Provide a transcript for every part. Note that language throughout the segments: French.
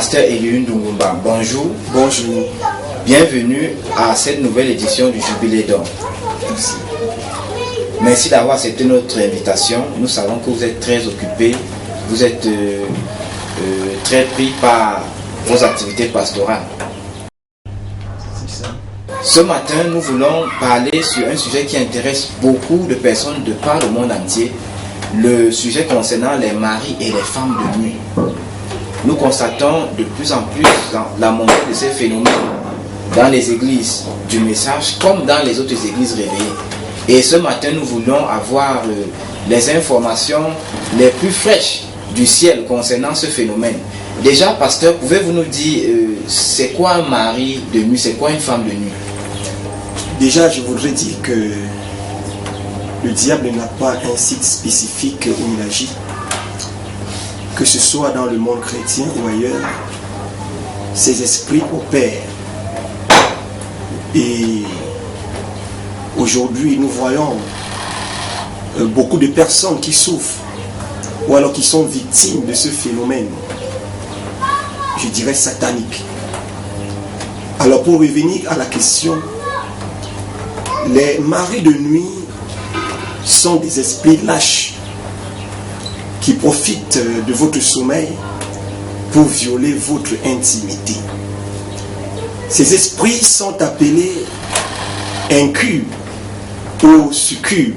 Pasteur Elihu Ndungumba, bonjour. Bonjour. Bienvenue à cette nouvelle édition du Jubilé d'Or. Merci. Merci d'avoir accepté notre invitation. Nous savons que vous êtes très occupé, vous êtes très pris par vos activités pastorales. C'est ça. Ce matin, nous voulons parler sur un sujet qui intéresse beaucoup de personnes de par le monde entier, le sujet concernant les maris et les femmes de nuit. Nous constatons de plus en plus la montée de ces phénomènes dans les églises du message comme dans les autres églises réveillées. Et ce matin, nous voulons avoir les informations les plus fraîches du ciel concernant ce phénomène. Déjà, pasteur, pouvez-vous nous dire c'est quoi un mari de nuit, c'est quoi une femme de nuit? Déjà, je voudrais dire que le diable n'a pas un site spécifique où il agit. Que ce soit dans le monde chrétien ou ailleurs, ces esprits opèrent. Et aujourd'hui, nous voyons beaucoup de personnes qui souffrent ou alors qui sont victimes de ce phénomène, je dirais satanique. Alors pour revenir à la question, les maris de nuit sont des esprits lâches qui profitent de votre sommeil pour violer votre intimité. Ces esprits sont appelés incubes ou succubes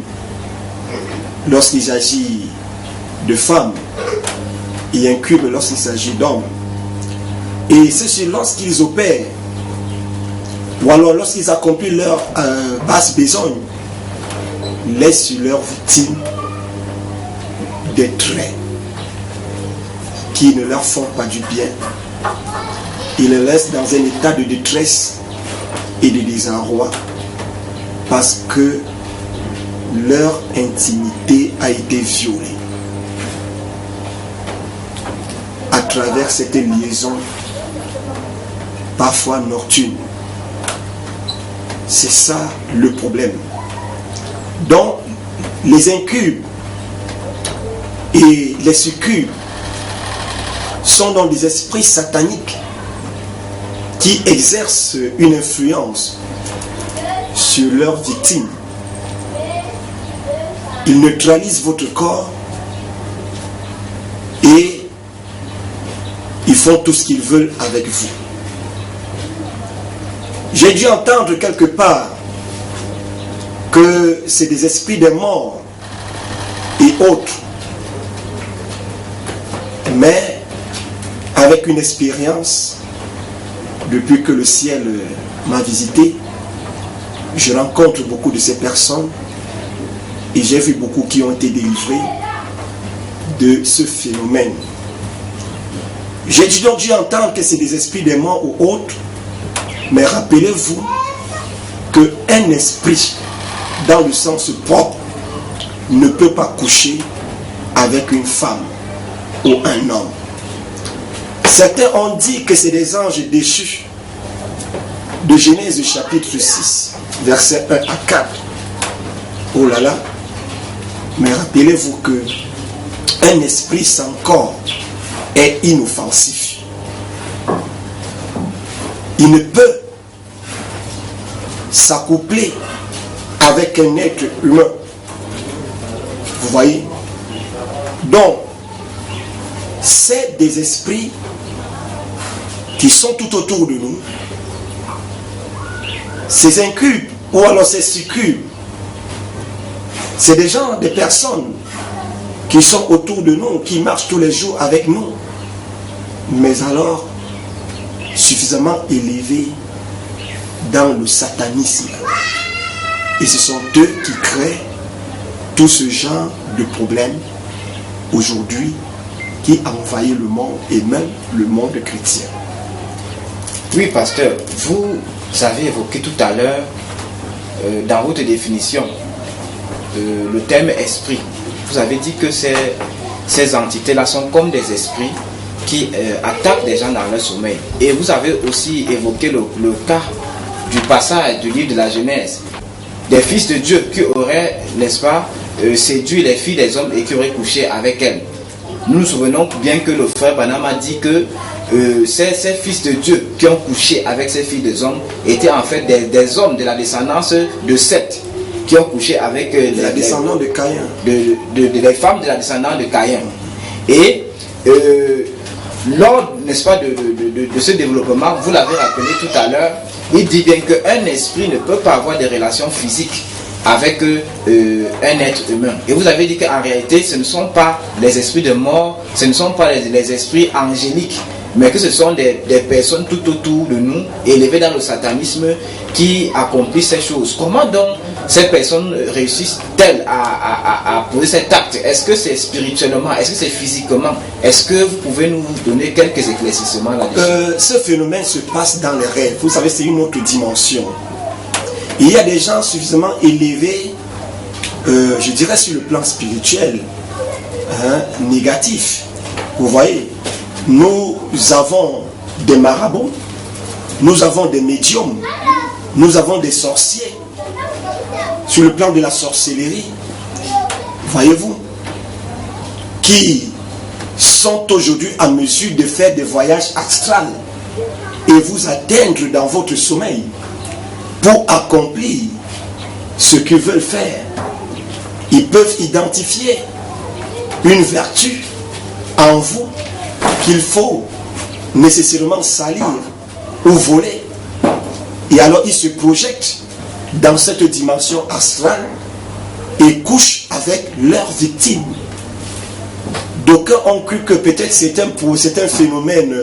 lorsqu'il s'agit de femmes et incubes lorsqu'il s'agit d'hommes. Et ceci lorsqu'ils opèrent ou alors lorsqu'ils accomplissent leur basse besogne, laissent sur leurs victimes des traits qui ne leur font pas du bien. Ils les laissent dans un état de détresse et de désarroi parce que leur intimité a été violée à travers cette liaison parfois nocturne. C'est ça le problème. Donc les incubes et les succubes sont donc des esprits sataniques qui exercent une influence sur leurs victimes. Ils neutralisent votre corps et ils font tout ce qu'ils veulent avec vous. J'ai dû entendre quelque part que c'est des esprits des morts et autres. Mais avec une expérience, depuis que le ciel m'a visité, je rencontre beaucoup de ces personnes et j'ai vu beaucoup qui ont été délivrés de ce phénomène. J'ai donc dû entendre que c'est des esprits des morts ou autres, mais rappelez-vous qu'un esprit, dans le sens propre, ne peut pas coucher avec une femme ou un homme. Certains ont dit que c'est des anges déchus. De Genèse chapitre 6, versets 1 à 4. Oh là là. Mais rappelez-vous que un esprit sans corps est inoffensif. Il ne peut s'accoupler avec un être humain. Vous voyez? Donc, c'est des esprits qui sont tout autour de nous. Ces incubes ou alors ces succubes, c'est des gens, des personnes qui sont autour de nous, qui marchent tous les jours avec nous, mais alors suffisamment élevés dans le satanisme. Et ce sont eux qui créent tout ce genre de problèmes aujourd'hui qui a envahi le monde et même le monde chrétien. Oui, pasteur, vous avez évoqué tout à l'heure dans votre définition le terme esprit. Vous avez dit que ces entités-là sont comme des esprits qui attaquent des gens dans leur sommeil. Et vous avez aussi évoqué le cas du passage du livre de la Genèse, des fils de Dieu qui auraient, n'est-ce pas, séduit les filles des hommes et qui auraient couché avec elles. nous nous souvenons bien que le frère Branham a dit que ces fils de Dieu qui ont couché avec ces filles des hommes étaient en fait des hommes de la descendance de Seth, qui ont couché avec la descendance de Caïn, les femmes de la descendance de Caïn. Et lors, n'est-ce pas, de ce développement, vous l'avez rappelé tout à l'heure, il dit bien qu'un esprit ne peut pas avoir des relations physiques avec un être humain. Et vous avez dit qu'en réalité, ce ne sont pas les esprits de mort, ce ne sont pas les esprits angéliques, mais que ce sont des personnes tout autour de nous, élevées dans le satanisme, qui accomplissent ces choses. Comment donc ces personnes réussissent-elles à poser cet acte? Est-ce que c'est spirituellement? Est-ce que c'est physiquement? Est-ce que vous pouvez nous donner quelques éclaircissements là-dessus? Ce phénomène se passe dans les rêves. Vous savez, c'est une autre dimension. Il y a des gens suffisamment élevés, je dirais sur le plan spirituel, négatif. Vous voyez, nous avons des marabouts, nous avons des médiums, nous avons des sorciers. Sur le plan de la sorcellerie, voyez-vous, qui sont aujourd'hui en mesure de faire des voyages astrales et vous atteindre dans votre sommeil pour accomplir ce qu'ils veulent faire. Ils peuvent identifier une vertu en vous qu'il faut nécessairement salir ou voler. Et alors ils se projettent dans cette dimension astrale et couchent avec leurs victimes. D'aucuns ont cru que peut-être c'est un phénomène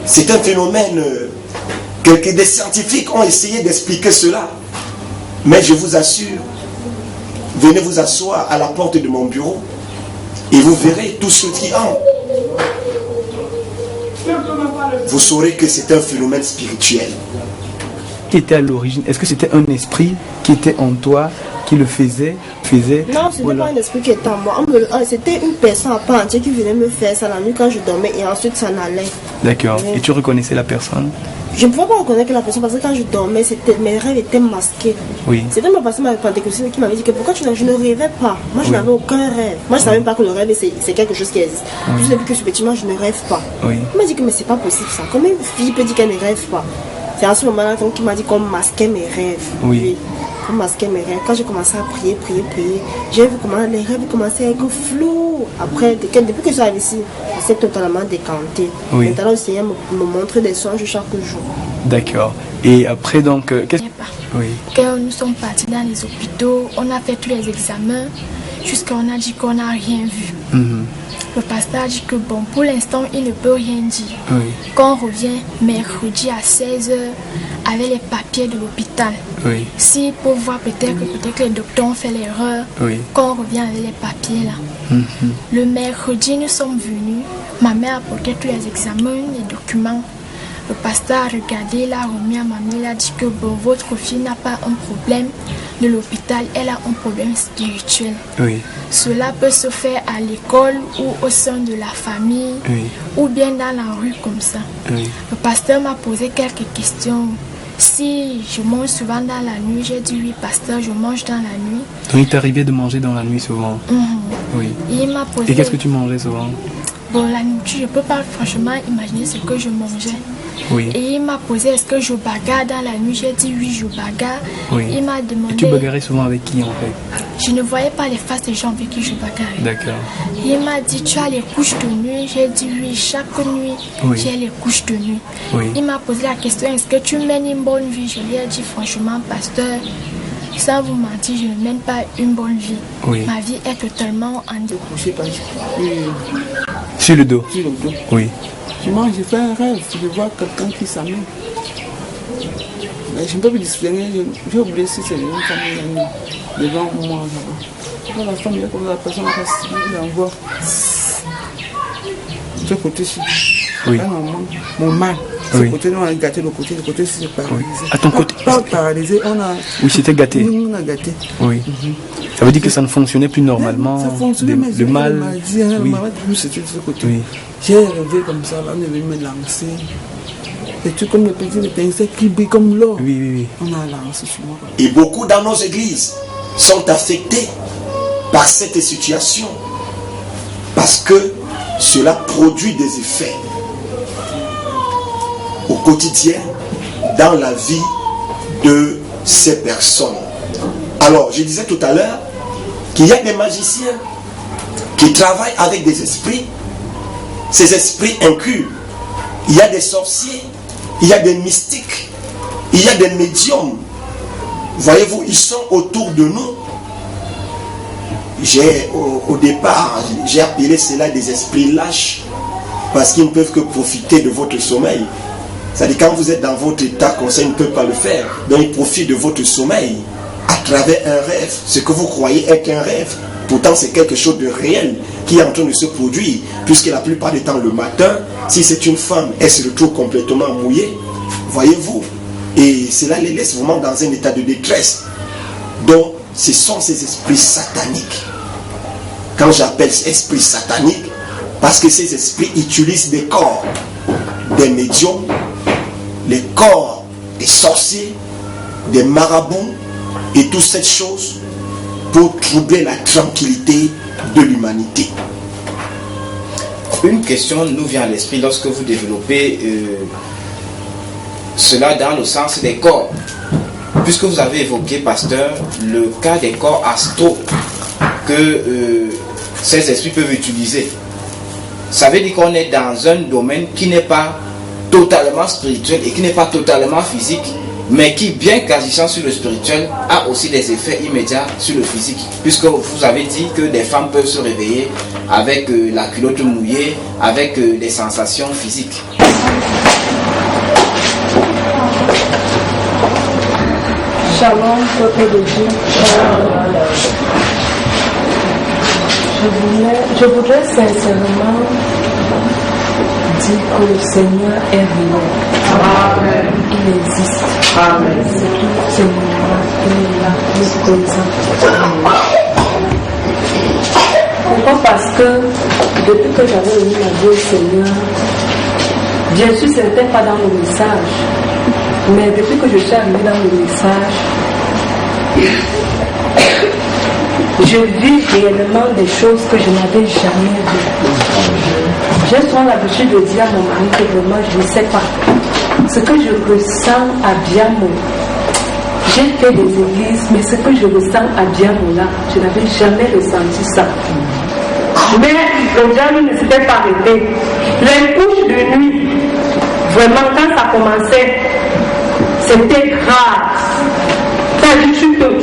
c'est un phénomène des scientifiques ont essayé d'expliquer cela. Mais je vous assure, venez vous asseoir à la porte de mon bureau et vous verrez tout ce qui entre. Vous saurez que c'est un phénomène spirituel. Qui était à l'origine? Est-ce que c'était un esprit qui était en toi, qui le faisait? Non, ce n'était pas un esprit qui était en moi. C'était une personne à part entière qui venait me faire ça la nuit quand je dormais et ensuite ça n'allait. D'accord. Et tu reconnaissais la personne? Je ne pouvais pas reconnaître la personne parce que quand je dormais, mes rêves étaient masqués. Oui. C'était ma personne pentecôtiste qui m'avait dit que pourquoi je ne rêvais pas. Moi, je n'avais aucun rêve. Moi, je ne savais même pas que le rêve, c'est quelque chose qui existe. Juste depuis que je suis petit, moi, je ne rêve pas. Oui. Il m'a dit que mais c'est pas possible ça. Comment une fille peut dire qu'elle ne rêve pas? C'est à ce moment-là qu'il m'a dit qu'on masquait mes rêves. Oui. On masquait mes rêves. Quand j'ai commencé à prier, j'ai vu comment les rêves commençaient à être flous. Après, depuis que je suis arrivé ici, c'est totalement décanté. Oui. Maintenant, le Seigneur me montre des songes chaque jour. D'accord. Et après, donc, qu'est-ce que... Oui. Quand nous sommes partis dans les hôpitaux, on a fait tous les examens, jusqu'à on a dit qu'on n'a rien vu. Le pasteur a dit que bon, pour l'instant, il ne peut rien dire. Oui. Quand on revient mercredi à 16h avec les papiers de l'hôpital, oui. Si pour voir peut-être que les docteurs ont fait l'erreur, oui. Quand on revient avec les papiers là. Le mercredi, nous sommes venus, ma mère a porté tous les examens, les documents. Le pasteur a regardé, il a remis à ma mère, il a dit que bon, votre fille n'a pas un problème de l'hôpital, elle a un problème spirituel. Oui. Cela peut se faire à l'école ou au sein de la famille, oui. Ou bien dans la rue comme ça. Oui. Le pasteur m'a posé quelques questions. Si je mange souvent dans la nuit, j'ai dit oui, pasteur, je mange dans la nuit. Donc il t'arrivait de manger dans la nuit souvent? Oui. Et il m'a posé... Et qu'est-ce que tu mangeais souvent? Bon, la nourriture, je ne peux pas franchement imaginer ce que je mangeais. Oui. Et il m'a posé, est-ce que je bagarre dans la nuit? J'ai dit oui, je bagarre. Oui. Il m'a demandé... Et tu bagarrais souvent avec qui en fait? Je ne voyais pas les faces des gens avec qui je bagarrais. D'accord. Il m'a dit, tu as les couches de nuit? J'ai dit oui, chaque nuit, oui. J'ai les couches de nuit. Oui. Il m'a posé la question, est-ce que tu mènes une bonne vie? Je lui ai dit franchement, pasteur, sans vous mentir, je ne mène pas une bonne vie. Oui. Ma vie est totalement en découché. Sur le dos? Sur le dos. Oui. Moi, j'ai fait un rêve de voir quelqu'un qui s'amène. Mais je ne peux plus discerner, j'ai oublié si c'est une famille devant moi. Quand la femme est comme la personne reste, il envoie. Ce côté-ci. Oui. Mon mal. Ce oui. côté, nous on a gâté le côté c'est paralysé. Oui. À ton côté? Pas paralysé, on a... Oui, c'était gâté. Nous, on a gâté. Oui. Ça veut dire que ça ne fonctionnait plus normalement. Ça fonctionnait, mais le mal. Oui. C'était de ce côté. Oui. J'ai rêvé comme ça, là, on est venu me lancer. Des trucs comme les petits insectes qui brillent comme l'or. Oui. On a lancé sur moi. Et beaucoup dans nos églises, sont affectés par cette situation parce que cela produit des effets au quotidien dans la vie de ces personnes. Alors, je disais tout à l'heure qu'il y a des magiciens qui travaillent avec des esprits, ces esprits incurs. Il y a des sorciers, il y a des mystiques, il y a des médiums. Voyez-vous, ils sont autour de nous. Au départ, j'ai appelé cela des esprits lâches parce qu'ils ne peuvent que profiter de votre sommeil. C'est-à-dire quand vous êtes dans votre état comme ça, ils ne peuvent pas le faire. Donc ils profitent de votre sommeil à travers un rêve. Ce que vous croyez être un rêve, pourtant c'est quelque chose de réel qui est en train de se produire, puisque la plupart du temps le matin, si c'est une femme, elle se retrouve complètement mouillée. Voyez-vous? Et cela les laisse vraiment dans un état de détresse. Donc ce sont ces esprits sataniques. Quand j'appelle esprits sataniques, parce que ces esprits utilisent des corps des médiums, les corps des sorciers, des marabouts et toutes ces choses pour troubler la tranquillité de l'humanité. Une question nous vient à l'esprit lorsque vous développez cela dans le sens des corps. Puisque vous avez évoqué, pasteur, le cas des corps astraux que ces esprits peuvent utiliser. Ça veut dire qu'on est dans un domaine qui n'est pas totalement spirituel et qui n'est pas totalement physique, mais qui, bien qu'agissant sur le spirituel, a aussi des effets immédiats sur le physique. Puisque vous avez dit que des femmes peuvent se réveiller avec la culotte mouillée, avec des sensations physiques. Shalom, peuple de Dieu. Je voudrais sincèrement dire que le Seigneur est réel. Amen. Il existe. Amen. C'est tout Seigneur, il est là, il est présent. Pourquoi? Parce que depuis que j'avais remis ma vie au Seigneur, bien sûr, ce n'était pas dans le message, mais depuis que je suis arrivée dans le message, je vis réellement des choses que je n'avais jamais vues. J'ai souvent l'habitude de dire à mon mari que vraiment je ne sais pas. Ce que je ressens à Biamo, j'ai fait des églises, mais ce que je ressens à Biamo là, je n'avais jamais ressenti ça. Mais le diable ne s'était pas arrêté. Les couches de nuit, vraiment quand ça commençait, c'était grave.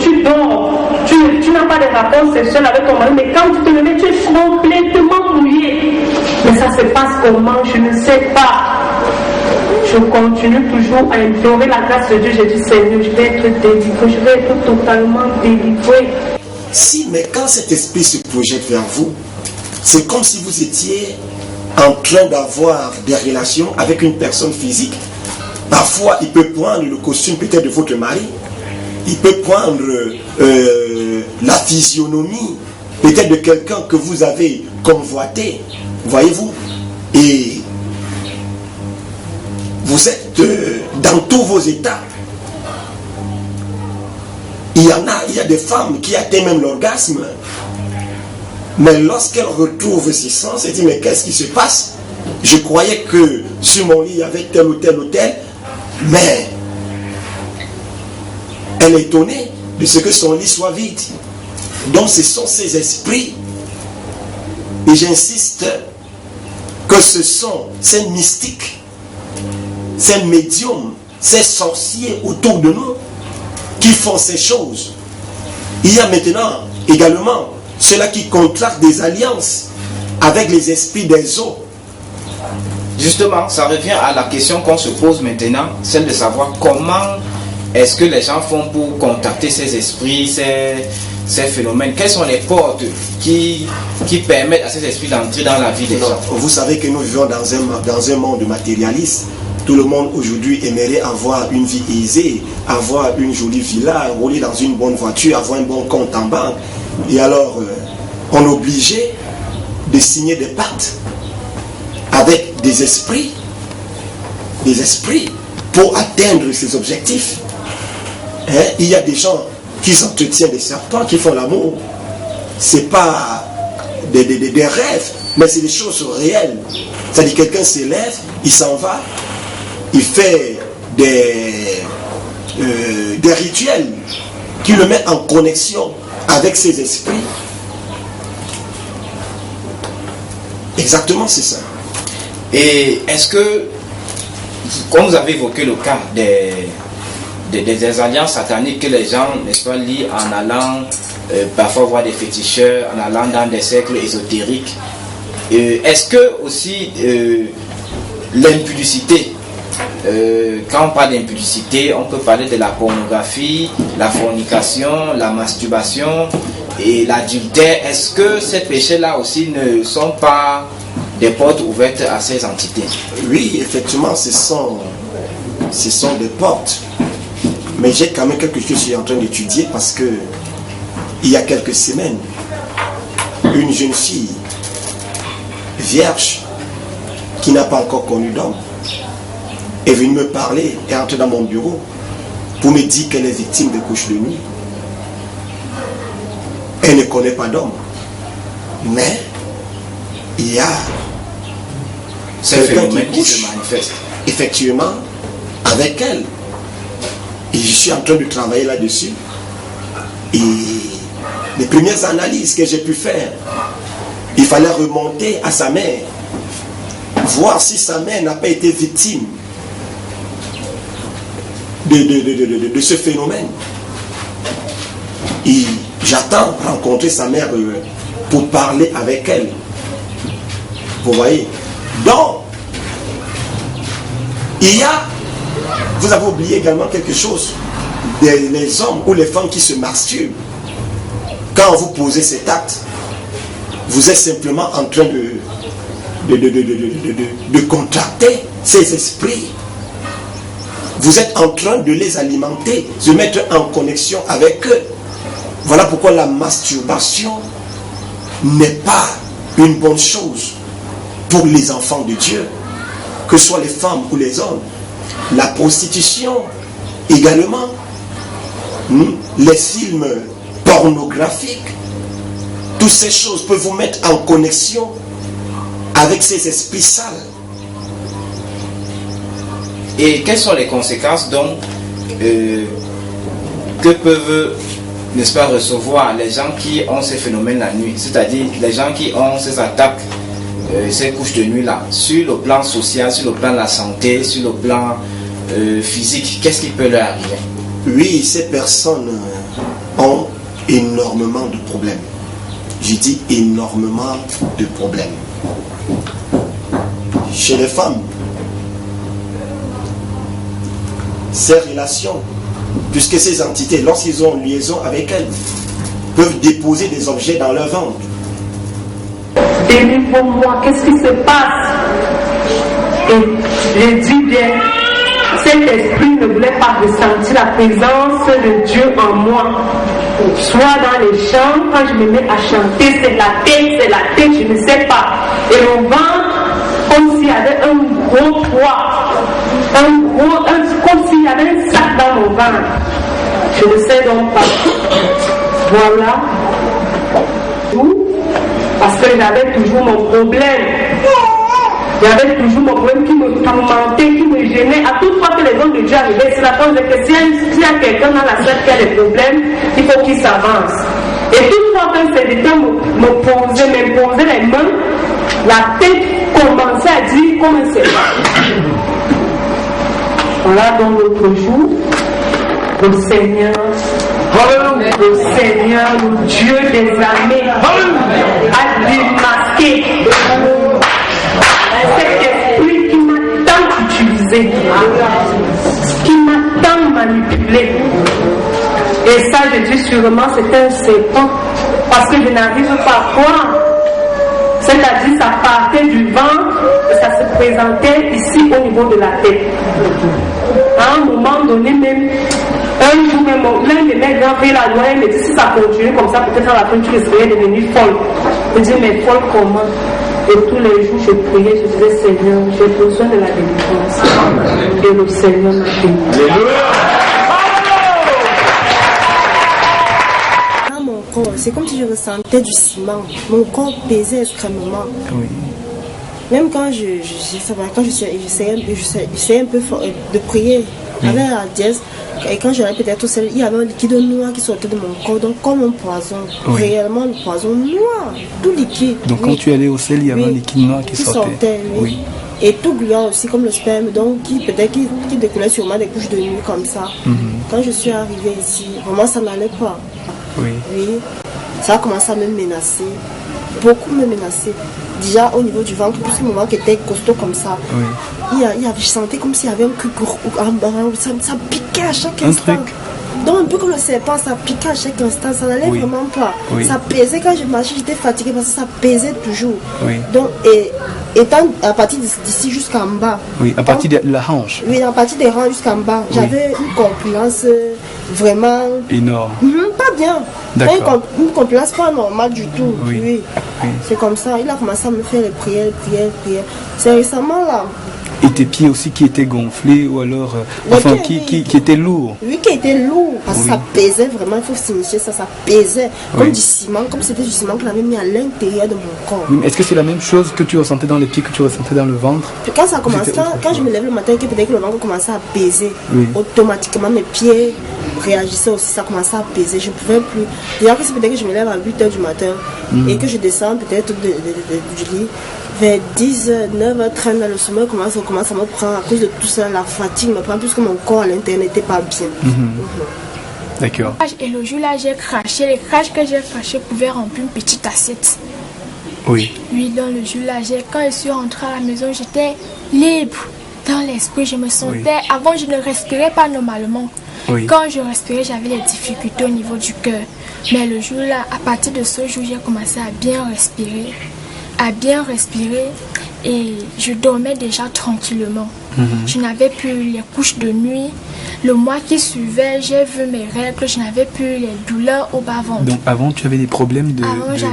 Tu dors, tu n'as pas de rapport sexuel avec ton mari, mais quand tu te lèves, tu es complètement mouillé. Mais ça se passe comment? Je ne sais pas. Je continue toujours à implorer la grâce de Dieu. Je dis, Seigneur, je vais être délivré, je vais être totalement délivré. Si, mais quand cet esprit se projette vers vous, c'est comme si vous étiez en train d'avoir des relations avec une personne physique. Parfois, il peut prendre le costume peut-être de votre mari. Il peut prendre la physionomie peut-être de quelqu'un que vous avez convoité, voyez-vous, et vous êtes dans tous vos états. Il y a des femmes qui atteignent même l'orgasme, mais lorsqu'elles retrouvent ses sens, elles disent, mais qu'est-ce qui se passe? Je croyais que sur mon lit il y avait tel ou tel, mais elle est étonnée de ce que son lit soit vide. Donc ce sont ces esprits, et j'insiste que ce sont ces mystiques, ces médiums, ces sorciers autour de nous qui font ces choses. Il y a maintenant également ceux-là qui contractent des alliances avec les esprits des eaux. Justement, ça revient à la question qu'on se pose maintenant, celle de savoir comment est-ce que les gens font pour contacter ces esprits, ces phénomènes. Quelles sont les portes qui permettent à ces esprits d'entrer dans la vie des gens? Vous savez que nous vivons dans un monde matérialiste. Tout le monde aujourd'hui aimerait avoir une vie aisée, avoir une jolie villa, rouler dans une bonne voiture, avoir un bon compte en banque. Et alors, on est obligé de signer des pactes avec des esprits pour atteindre ces objectifs. Il y a des gens qu'ils entretiennent des serpents, qu'ils font l'amour. C'est pas des rêves, mais c'est des choses réelles. C'est-à-dire quelqu'un s'élève, il s'en va, il fait des rituels qui le mettent en connexion avec ses esprits. Exactement, c'est ça. Et est-ce que, comme vous avez évoqué le cas des alliances sataniques que les gens, n'est-ce pas, lient en allant parfois voir des féticheurs, en allant dans des cercles ésotériques, est-ce que aussi l'impudicité, quand on parle d'impudicité, on peut parler de la pornographie, la fornication, la masturbation et l'adultère. Est-ce que ces péchés-là aussi ne sont pas des portes ouvertes à ces entités? Oui, effectivement, ce sont des portes. Mais j'ai quand même quelque chose que je suis en train d'étudier parce que il y a quelques semaines, une jeune fille vierge qui n'a pas encore connu d'homme est venue me parler, est entrée dans mon bureau pour me dire qu'elle est victime de couches de nuit. Elle ne connaît pas d'homme. Mais il y a quelqu'un qui couche se manifeste effectivement avec elle. Et je suis en train de travailler là-dessus. Et les premières analyses que j'ai pu faire, il fallait remonter à sa mère, voir si sa mère n'a pas été victime de ce phénomène. Et j'attends rencontrer sa mère pour parler avec elle. Vous voyez? Donc, il y a, vous avez oublié également quelque chose, les hommes ou les femmes qui se masturbent. Quand vous posez cet acte, vous êtes simplement en train de contracter ces esprits. Vous êtes en train de les alimenter, de mettre en connexion avec eux. Voilà pourquoi la masturbation n'est pas une bonne chose pour les enfants de Dieu, que ce soit les femmes ou les hommes. La prostitution également, les films pornographiques, toutes ces choses peuvent vous mettre en connexion avec ces esprits sales. Et quelles sont les conséquences donc que peuvent, n'est-ce pas, recevoir les gens qui ont ces phénomènes la nuit, c'est-à-dire les gens qui ont ces attaques, ces couches de nuit là, sur le plan social, sur le plan de la santé, sur le plan physique, qu'est-ce qui peut leur arriver? Oui, ces personnes ont énormément de problèmes. Je dis énormément de problèmes. Chez les femmes, ces relations, puisque ces entités, lorsqu'ils ont une liaison avec elles, peuvent déposer des objets dans leur ventre. Et pour moi, qu'est-ce qui se passe? Et je dis bien, cet esprit ne voulait pas ressentir la présence de Dieu en moi. Soit dans les chants, quand je me mets à chanter, c'est la tête, je ne sais pas. Et mon ventre, comme s'il y avait un gros poids, comme s'il y avait un sac dans mon ventre. Je ne sais donc pas. Voilà. Parce que j'avais toujours mon problème. J'avais toujours mon problème qui me tourmentait, qui me gênait. À toute fois que les hommes de Dieu arrivaient, c'est la cause de que s'il y a quelqu'un dans la salle qui a des problèmes, il faut qu'il s'avance. Et toute fois qu'un serviteur m'imposait les mains, la tête commençait à dire comment c'est pas. Voilà donc l'autre jour, le Seigneur, le Dieu des armées, a démasqué cet esprit qui m'a tant utilisé, qui m'a tant manipulé. Et ça, je dis sûrement, c'est un serpent, parce que je n'arrive pas à croire. C'est-à-dire, ça partait du ventre et ça se présentait ici au niveau de la tête. À un moment donné, même, un jour même, l'un de mes grands frères, la noire, me dit, si ça continue comme ça, peut-être à la fin, tu risquerais de devenir folle. Je dis, mais folle comment? Et tous les jours, je priais, je disais, Seigneur, j'ai besoin de la délivrance. Et le Seigneur m'a béni. c'est comme si je ressentais du ciment. Mon corps pesait extrêmement. Oui. Même quand j'essayais un peu de prier avec la dièse, et quand j'allais peut-être au ciel, il y avait un liquide noir qui sortait de mon corps, donc comme un poison, réellement le poison noir, tout liquide. Donc quand tu allais au ciel, il y avait un liquide noir qui sortait. Oui. Et tout gluant aussi comme le sperme, donc qui découlait sûrement des couches de nuit comme ça. Quand je suis arrivée ici, vraiment ça n'allait pas. Oui. Ça a commencé à me menacer, beaucoup me menacer. Déjà au niveau du ventre, tout ce moment qui était costaud comme ça, je sentais comme s'il y avait un truc, ça piquait à chaque instant. Donc un peu comme le serpent, ça piquait à chaque instant, ça n'allait vraiment pas. Ça pesait quand je marchais, j'étais fatiguée parce que ça pesait toujours. Donc, étant à partir d'ici jusqu'en bas. Oui, à partir de la hanche. Oui, à partir des rangs jusqu'en bas. J'avais une corpulence vraiment... énorme. Pas bien. Une corpulence pas normale du tout. Oui. C'est comme ça. Il a commencé à me faire les prières. C'est récemment là. Et tes pieds aussi qui étaient gonflés ou alors qui étaient lourds. Oui, qui étaient lourds. Parce que ça pesait vraiment, il faut signifier ça, ça pesait. Comme du ciment, comme c'était du ciment qu'on avait mis à l'intérieur de mon corps. Oui, est-ce que c'est la même chose que tu ressentais dans les pieds que tu ressentais dans le ventre? Puis quand ça commence, quand je me lève le matin, que peut-être que le ventre commençait à peser, automatiquement mes pieds réagissaient aussi, ça commençait à peser, je ne pouvais plus. D'ailleurs, que c'est peut-être que je me lève à 8h du matin et que je descends peut-être du lit. Vers 10h, 9h30, le sommeil commence à me prendre à cause de tout ça, la fatigue me prend puisque mon corps à l'intérieur n'était pas bien. D'accord. Et le jour-là, j'ai craché. Les craches que j'ai crachées pouvaient remplir une petite assiette. Oui. Oui, dans le jour-là, quand je suis rentrée à la maison, j'étais libre. Dans l'esprit, je me sentais... Avant, je ne respirais pas normalement. Quand je respirais, j'avais des difficultés au niveau du cœur. Mais le jour-là, à partir de ce jour, j'ai commencé à bien respirer. Et je dormais déjà tranquillement. Je n'avais plus les couches de nuit. Le mois qui suivait, j'ai vu mes règles, je n'avais plus les douleurs au bas-ventre. Donc avant, tu avais des problèmes de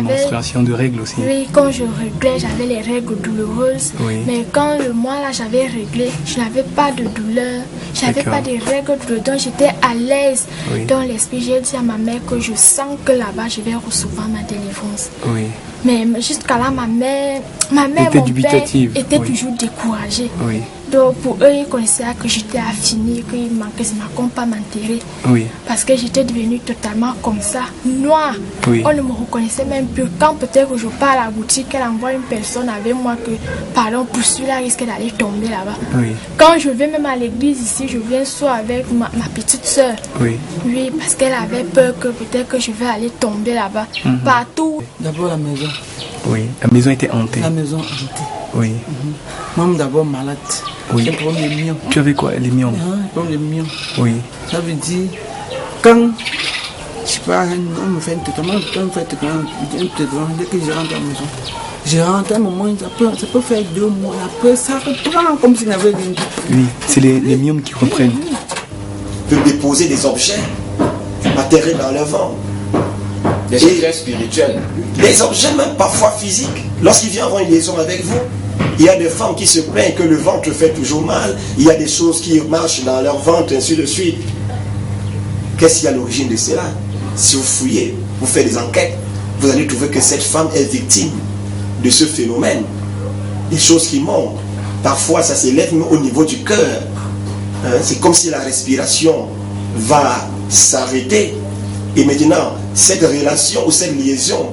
menstruation, de règles aussi? Oui, quand je réglais, j'avais les règles douloureuses. Mais quand le mois là, j'avais réglé, je n'avais pas de douleur, je n'avais pas de règles dedans, j'étais à l'aise. Dans l'esprit, j'ai dit à ma mère que je sens que là-bas, je vais recevoir ma délivrance. Mais jusqu'à là, ma mère mon père était toujours découragé. Donc pour eux, ils connaissaient que j'étais affinée, qu'il manquait de ma compte pas m'enterrer. Parce que j'étais devenue totalement comme ça, noire. On ne me reconnaissait même plus. Quand peut-être je pars à la boutique, elle envoie une personne avec moi que, pardon, pour celui-là risque d'aller tomber là-bas. Quand je vais même à l'église ici, je viens soit avec ma petite soeur. Oui, parce qu'elle avait peur que peut-être que je vais aller tomber là-bas. Partout. D'abord la maison. Oui, la maison était hantée. La maison hantée. Oui. Moi d'abord malade. Oui. Tu avais quoi? Les myomes? Comme les myomes. Oui. Ça veut dire, quand je sais pas, on me fait un traitement, dès que je rentre à la maison, je rentre à un moment, ça peut faire 2 mois, après ça reprend comme s'il n'avait rien dit. Oui, c'est les myomes qui reprennent. Ils peuvent déposer des objets matériels dans leur ventre. Des objets spirituels. Des objets même parfois physiques. Lorsqu'il vient avoir une liaison avec vous, il y a des femmes qui se plaignent que le ventre fait toujours mal. Il y a des choses qui marchent dans leur ventre, ainsi de suite. Qu'est-ce qui est à l'origine de cela? Si vous fouillez, vous faites des enquêtes, vous allez trouver que cette femme est victime de ce phénomène. Des choses qui montent. Parfois, ça s'élève au niveau du cœur. C'est comme si la respiration va s'arrêter. Et maintenant, cette relation ou cette liaison,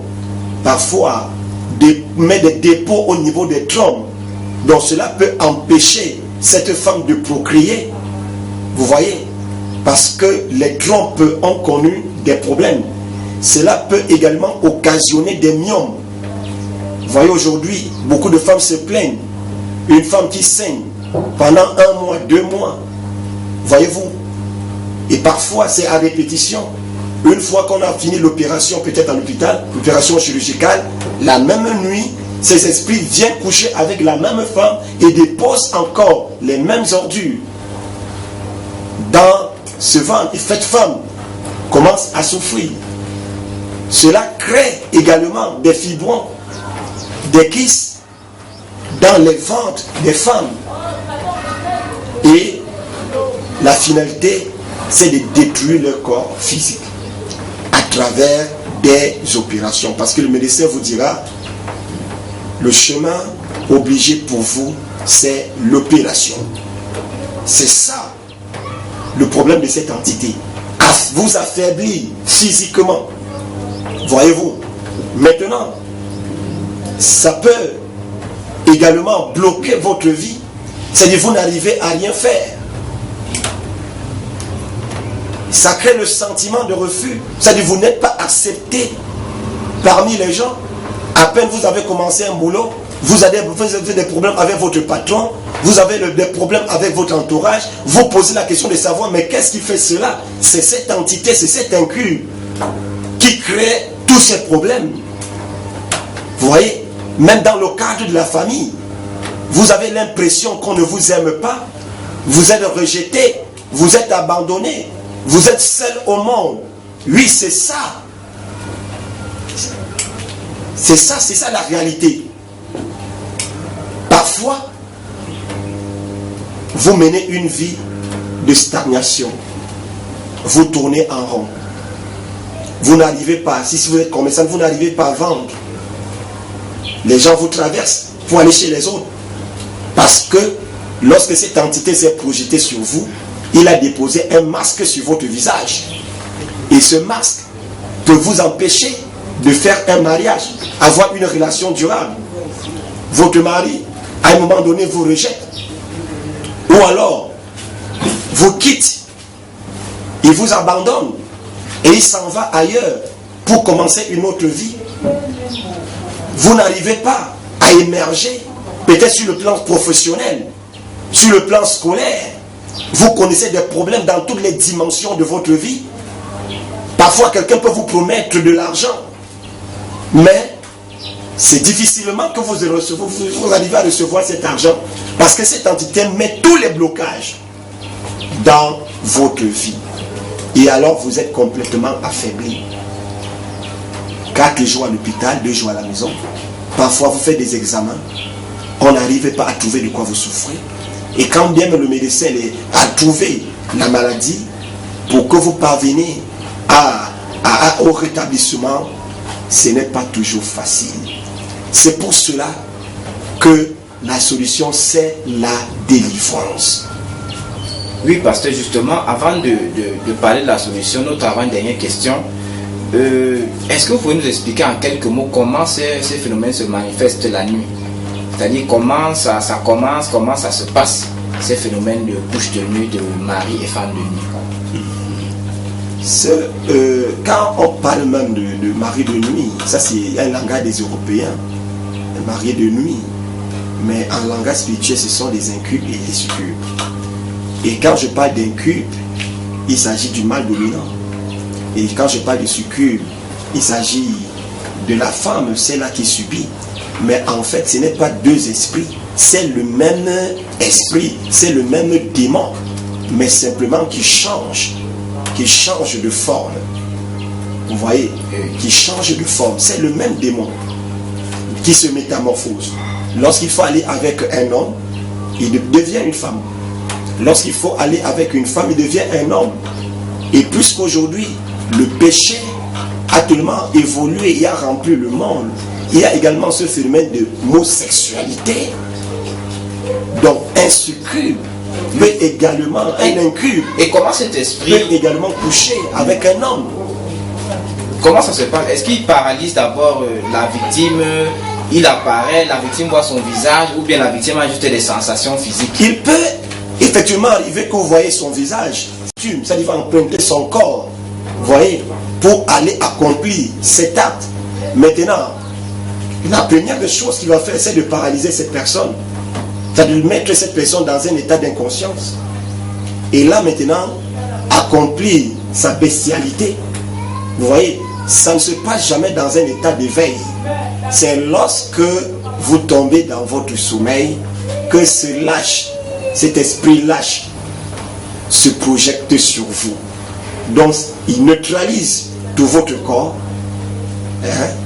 parfois, met des dépôts au niveau des trompes. Donc cela peut empêcher cette femme de procréer. Vous voyez? Parce que les trompes ont connu des problèmes. Cela peut également occasionner des myomes. Vous voyez, aujourd'hui, beaucoup de femmes se plaignent. Une femme qui saigne pendant 1 mois, 2 mois. Voyez-vous? Et parfois, c'est à répétition. Une fois qu'on a fini l'opération, peut-être à l'hôpital, l'opération chirurgicale, la même nuit, ces esprits viennent coucher avec la même femme et déposent encore les mêmes ordures dans ce ventre. Et cette femme commence à souffrir. Cela crée également des fibrons, des kystes dans les ventres des femmes. Et la finalité, c'est de détruire leur corps physique à travers des opérations. Parce que le médecin vous dira, le chemin obligé pour vous, c'est l'opération. C'est ça le problème de cette entité. Vous affaiblir physiquement. Voyez-vous. Maintenant, ça peut également bloquer votre vie. C'est-à-dire vous n'arrivez à rien faire. Ça crée le sentiment de refus. C'est-à-dire vous n'êtes pas accepté parmi les gens. À peine vous avez commencé un boulot, vous avez des problèmes avec votre patron, vous avez des problèmes avec votre entourage, vous posez la question de savoir, mais qu'est-ce qui fait cela? C'est cette entité, c'est cet incube qui crée tous ces problèmes. Vous voyez, même dans le cadre de la famille, vous avez l'impression qu'on ne vous aime pas, vous êtes rejeté, vous êtes abandonné, vous êtes seul au monde. Oui, c'est ça. C'est ça la réalité. Parfois, vous menez une vie de stagnation. Vous tournez en rond. Vous n'arrivez pas, si vous êtes commerçant, vous n'arrivez pas à vendre. Les gens vous traversent pour aller chez les autres. Parce que lorsque cette entité s'est projetée sur vous, il a déposé un masque sur votre visage. Et ce masque peut vous empêcher de faire un mariage, avoir une relation durable. Votre mari, à un moment donné, vous rejette. Ou alors, vous quitte. Il vous abandonne. Et il s'en va ailleurs pour commencer une autre vie. Vous n'arrivez pas à émerger, peut-être sur le plan professionnel, sur le plan scolaire. Vous connaissez des problèmes dans toutes les dimensions de votre vie. Parfois, quelqu'un peut vous promettre de l'argent, mais c'est difficilement que vous arrivez à recevoir cet argent, parce que cette entité met tous les blocages dans votre vie. Et alors, vous êtes complètement affaibli. 4 jours à l'hôpital, 2 jours à la maison. Parfois, vous faites des examens. On n'arrive pas à trouver de quoi vous souffrez. Et quand bien le médecin a trouvé la maladie, pour que vous parveniez au rétablissement, ce n'est pas toujours facile. C'est pour cela que la solution, c'est la délivrance. Oui, pasteur, justement, avant de parler de la solution, notre avant-dernière question, est-ce que vous pouvez nous expliquer en quelques mots comment ces phénomènes se manifestent la nuit? C'est-à-dire comment ça commence, comment ça se passe, ces phénomènes de bouche de nuit, de mari et femme de nuit. Quand on parle même de mari de nuit, ça c'est un langage des Européens, marié de nuit. Mais en langage spirituel, ce sont des incubes et des succubes. Et quand je parle d'incube, il s'agit du mal dominant. Et quand je parle de succube, il s'agit de la femme, celle-là qui subit. Mais en fait, ce n'est pas deux esprits. C'est le même esprit, c'est le même démon. Mais simplement qui change de forme. Vous voyez, qui change de forme. C'est le même démon qui se métamorphose. Lorsqu'il faut aller avec un homme, il devient une femme. Lorsqu'il faut aller avec une femme, il devient un homme. Et puisqu'aujourd'hui, le péché a tellement évolué et a rempli le monde, il y a également ce phénomène de homosexualité. Donc un succube peut également, un incube, et comment cet esprit peut également coucher avec un homme. Comment ça se passe? Est-ce qu'il paralyse d'abord la victime? Il apparaît, la victime voit son visage, ou bien la victime a juste des sensations physiques? Il peut effectivement arriver que vous voyez son visage, ça va emprunter son corps, vous voyez, pour aller accomplir cet acte. Maintenant, la première des choses qu'il va faire, c'est de paralyser cette personne. C'est-à-dire de mettre cette personne dans un état d'inconscience. Et là maintenant, accomplir sa bestialité. Vous voyez, ça ne se passe jamais dans un état d'éveil. C'est lorsque vous tombez dans votre sommeil que cet esprit lâche, se projette sur vous. Donc, il neutralise tout votre corps,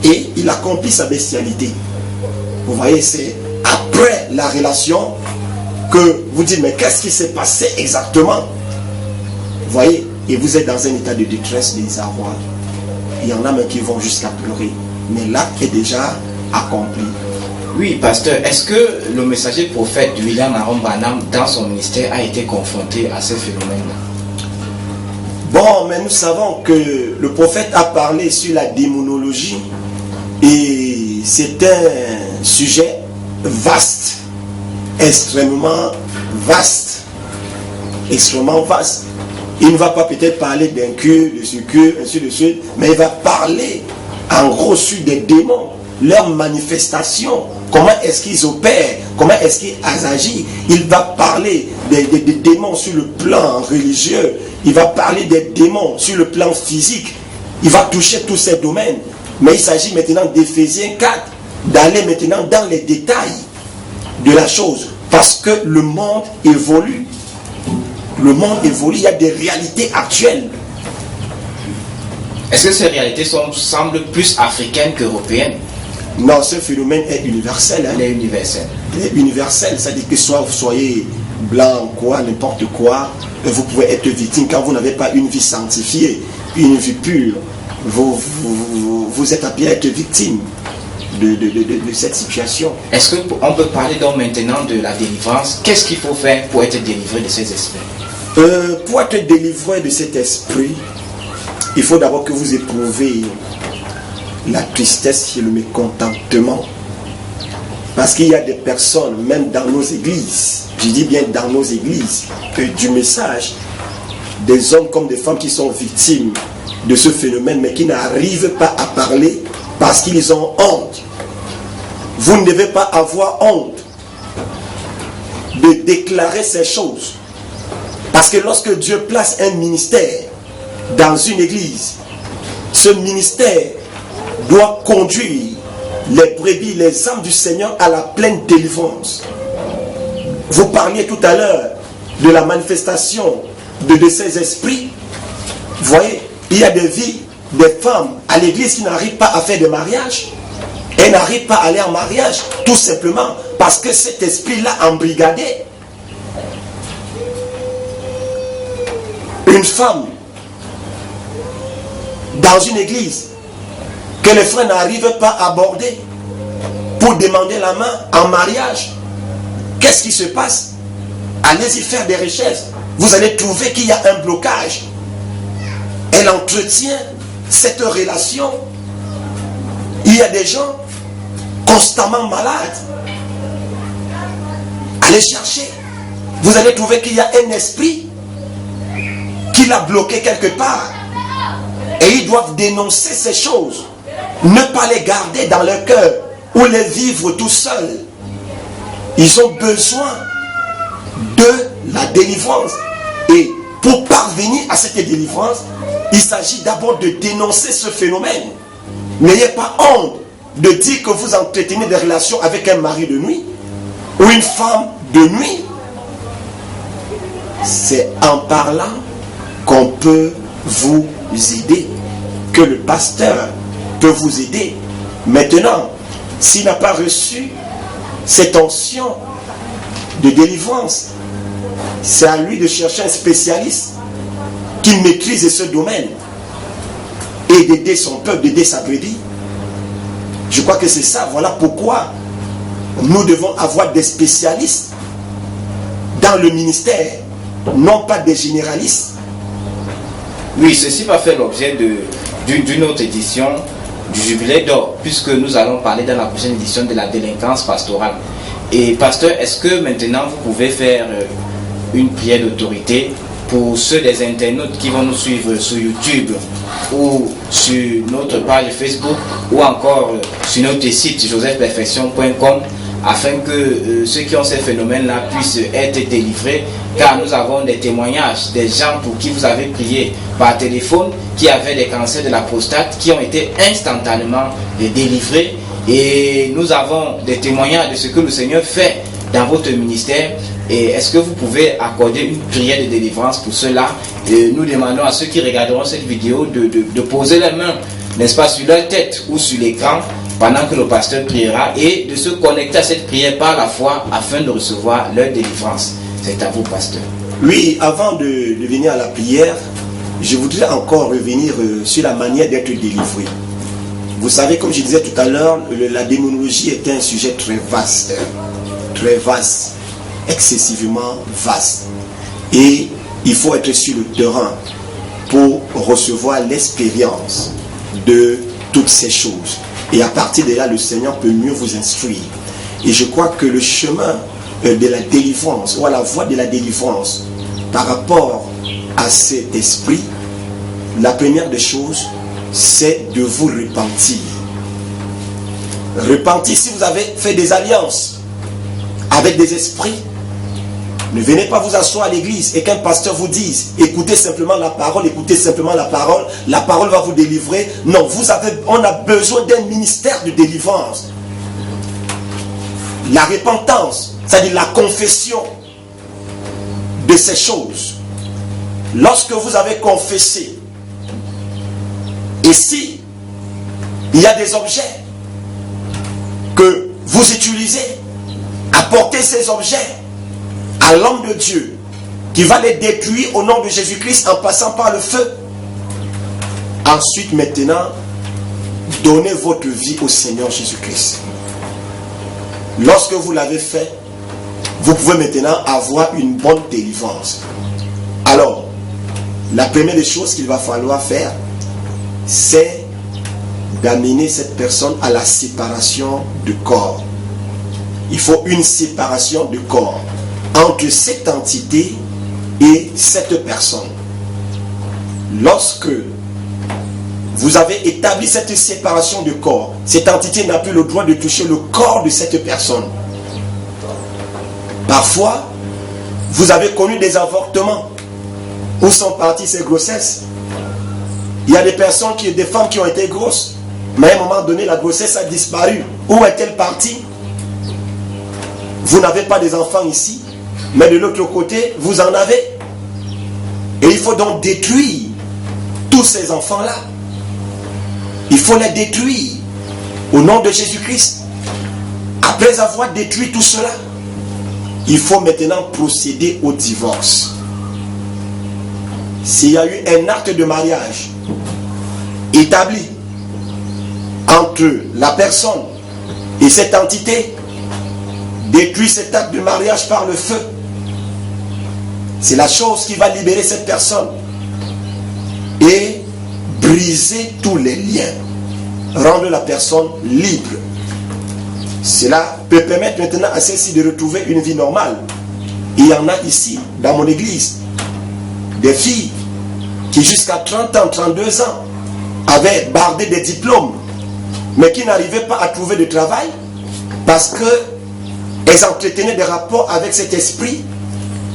et il accomplit sa bestialité. Vous voyez, c'est après la relation que vous dites, mais qu'est-ce qui s'est passé exactement? Vous voyez, et vous êtes dans un état de détresse, de désarroi. il y en a même qui vont jusqu'à pleurer. Mais l'acte est déjà accompli. Oui, pasteur, est-ce que le messager prophète William Aaron Branham, dans son ministère, a été confronté à ces phénomènes-là? Bon, mais nous savons que le prophète a parlé sur la démonologie et c'est un sujet vaste, extrêmement vaste, extrêmement vaste. Il ne va pas peut-être parler d'un cul, de ce cul, ainsi de suite, mais il va parler en gros sur des démons, leurs manifestations, comment est-ce qu'ils opèrent, comment est-ce qu'ils agissent. Il va parler des démons sur le plan religieux, il va parler des démons sur le plan physique, il va toucher tous ces domaines. Mais il s'agit maintenant d'Éphésiens 4, d'aller maintenant dans les détails de la chose, parce que le monde évolue. Le monde évolue, il y a des réalités actuelles. Est-ce que ces réalités semblent plus africaines qu'européennes? Non, ce phénomène est universel. Il est universel. Il est universel, c'est-à-dire que soit vous soyez blanc, quoi, n'importe quoi, vous pouvez être victime quand vous n'avez pas une vie sanctifiée, une vie pure. Vous êtes appelé à être victime de cette situation. Est-ce qu'on peut parler donc maintenant de la délivrance? Qu'est-ce qu'il faut faire pour être délivré de ces esprits? Pour être délivré de cet esprit, il faut d'abord que vous éprouvez la tristesse et le mécontentement. Parce qu'il y a des personnes, même dans nos églises, je dis bien dans nos églises, du message, des hommes comme des femmes qui sont victimes de ce phénomène, mais qui n'arrivent pas à parler parce qu'ils ont honte. Vous ne devez pas avoir honte de déclarer ces choses. Parce que lorsque Dieu place un ministère dans une église, ce ministère doit conduire les brebis, les âmes du Seigneur à la pleine délivrance. Vous parliez tout à l'heure de la manifestation de ces esprits. Vous voyez, il y a des vies, des femmes à l'église qui n'arrivent pas à faire de mariage. Elles n'arrivent pas à aller en mariage, tout simplement parce que cet esprit-là embrigadé. Une femme dans une église que les frères n'arrivent pas à aborder pour demander la main en mariage. Qu'est-ce qui se passe? Allez-y faire des recherches. Vous allez trouver qu'il y a un blocage. Elle entretient cette relation. Il y a des gens constamment malades. Allez chercher. Vous allez trouver qu'il y a un esprit qui l'a bloqué quelque part. Et ils doivent dénoncer ces choses. Ne pas les garder dans leur cœur ou les vivre tout seuls. Ils ont besoin de la délivrance. Et pour parvenir à cette délivrance, il s'agit d'abord de dénoncer ce phénomène. N'ayez pas honte de dire que vous entretenez des relations avec un mari de nuit ou une femme de nuit. C'est en parlant qu'on peut vous aider, que le pasteur peut vous aider. Maintenant, s'il n'a pas reçu cette onction de délivrance, c'est à lui de chercher un spécialiste qui maîtrise ce domaine et d'aider son peuple, d'aider sa brebis. Je crois que c'est ça. Voilà pourquoi nous devons avoir des spécialistes dans le ministère, non pas des généralistes. Oui, ceci va faire l'objet d'une autre édition du Jubilé d'Or, puisque nous allons parler dans la prochaine édition de la délinquance pastorale. Et pasteur, est-ce que maintenant vous pouvez faire une prière d'autorité pour ceux des internautes qui vont nous suivre sur YouTube ou sur notre page Facebook ou encore sur notre site josephperfection.com, afin que ceux qui ont ces phénomènes-là puissent être délivrés, car nous avons des témoignages des gens pour qui vous avez prié par téléphone, qui avaient des cancers de la prostate, qui ont été instantanément délivrés, et nous avons des témoignages de ce que le Seigneur fait dans votre ministère. Et est-ce que vous pouvez accorder une prière de délivrance pour cela? Et nous demandons à ceux qui regarderont cette vidéo de poser les mains, n'est-ce pas, sur leur tête ou sur l'écran pendant que le pasteur priera, et de se connecter à cette prière par la foi afin de recevoir leur délivrance. C'est à vous, pasteur. Oui, avant de venir à la prière, je voudrais encore revenir sur la manière d'être délivré. Vous savez, comme je disais tout à l'heure, la démonologie est un sujet très vaste, excessivement vaste. Et il faut être sur le terrain pour recevoir l'expérience de toutes ces choses. Et à partir de là, le Seigneur peut mieux vous instruire. Et je crois que le chemin de la délivrance, ou à la voie de la délivrance, par rapport à cet esprit, la première des choses, c'est de vous repentir. Repentir si vous avez fait des alliances avec des esprits. Ne venez pas vous asseoir à l'église et qu'un pasteur vous dise écoutez simplement la parole, la parole va vous délivrer. Non, on a besoin d'un ministère de délivrance. La repentance, c'est-à-dire la confession de ces choses. Lorsque vous avez confessé, et si il y a des objets que vous utilisez, apportez ces objets à l'homme de Dieu qui va les détruire au nom de Jésus-Christ en passant par le feu. Ensuite, maintenant, donnez votre vie au Seigneur Jésus-Christ. Lorsque vous l'avez fait, vous pouvez maintenant avoir une bonne délivrance. Alors, la première des choses qu'il va falloir faire, c'est d'amener cette personne à la séparation de corps. Il faut une séparation de corps entre cette entité et cette personne. Lorsque vous avez établi cette séparation de corps, cette entité n'a plus le droit de toucher le corps de cette personne. Parfois, vous avez connu des avortements. Où sont parties ces grossesses? Il y a des femmes qui ont été grosses, mais à un moment donné, la grossesse a disparu. Où est-elle partie? Vous n'avez pas des enfants ici, mais de l'autre côté, vous en avez. Et il faut donc détruire tous ces enfants-là. Il faut les détruire au nom de Jésus-Christ. Après avoir détruit tout cela, il faut maintenant procéder au divorce. S'il y a eu un acte de mariage établi entre la personne et cette entité, détruire cet acte de mariage par le feu. C'est la chose qui va libérer cette personne et briser tous les liens, rendre la personne libre. Cela peut permettre maintenant à celle-ci de retrouver une vie normale. Il y en a ici, dans mon église, des filles qui jusqu'à 30 ans, 32 ans avaient bardé des diplômes, mais qui n'arrivaient pas à trouver de travail parce qu'elles entretenaient des rapports avec cet esprit.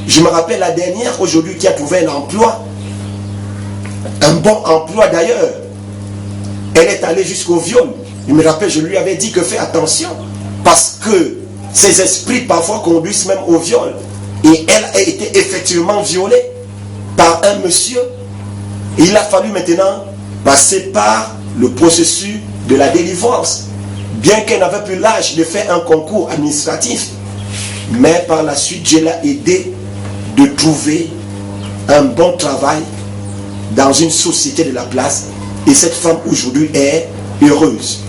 Je me rappelle la dernière aujourd'hui qui a trouvé un emploi, un bon emploi d'ailleurs. Elle est allée jusqu'au viol. Je me rappelle, je lui avais dit que fais attention parce que ces esprits parfois conduisent même au viol. Et elle a été effectivement violée par un monsieur. Et il a fallu maintenant passer par le processus de la délivrance. Bien qu'elle n'avait plus l'âge de faire un concours administratif. Mais par la suite, Dieu l'a aidé de trouver un bon travail dans une société de la place. Et cette femme aujourd'hui est heureuse.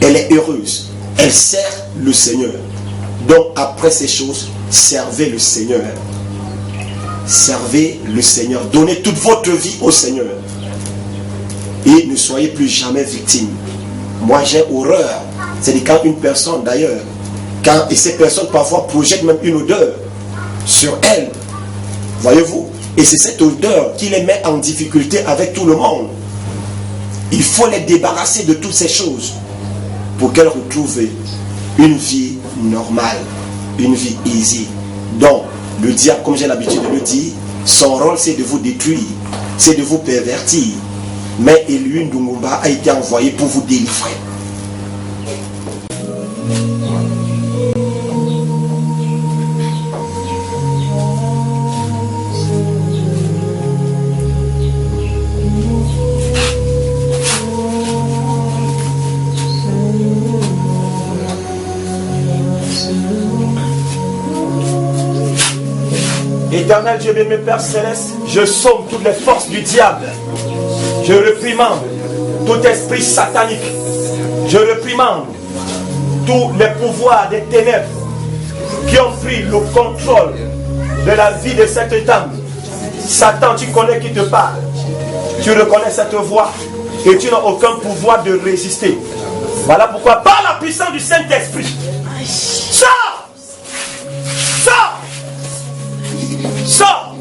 Elle est heureuse. Elle sert le Seigneur. Donc après ces choses, servez le Seigneur. Servez le Seigneur. Donnez toute votre vie au Seigneur. Et ne soyez plus jamais victime. Moi j'ai horreur. C'est quand une personne d'ailleurs, et ces personnes parfois projettent même une odeur sur elles. Voyez-vous? Et c'est cette odeur qui les met en difficulté avec tout le monde. Il faut les débarrasser de toutes ces choses pour qu'elles retrouvent une vie normale, une vie easy. Donc, le diable, comme j'ai l'habitude de le dire, son rôle c'est de vous détruire, c'est de vous pervertir. Mais Eliu Ndungumba a été envoyé pour vous délivrer. Éternel Dieu bien, Père Céleste, Je somme toutes les forces du diable. Je réprimande tout esprit satanique. Je réprimande tous les pouvoirs des ténèbres qui ont pris le contrôle de la vie de cette dame. Satan, tu connais qui te parle. Tu reconnais cette voix et tu n'as aucun pouvoir de résister. Voilà pourquoi, par la puissance du Saint-Esprit, sors! Sors! Sors!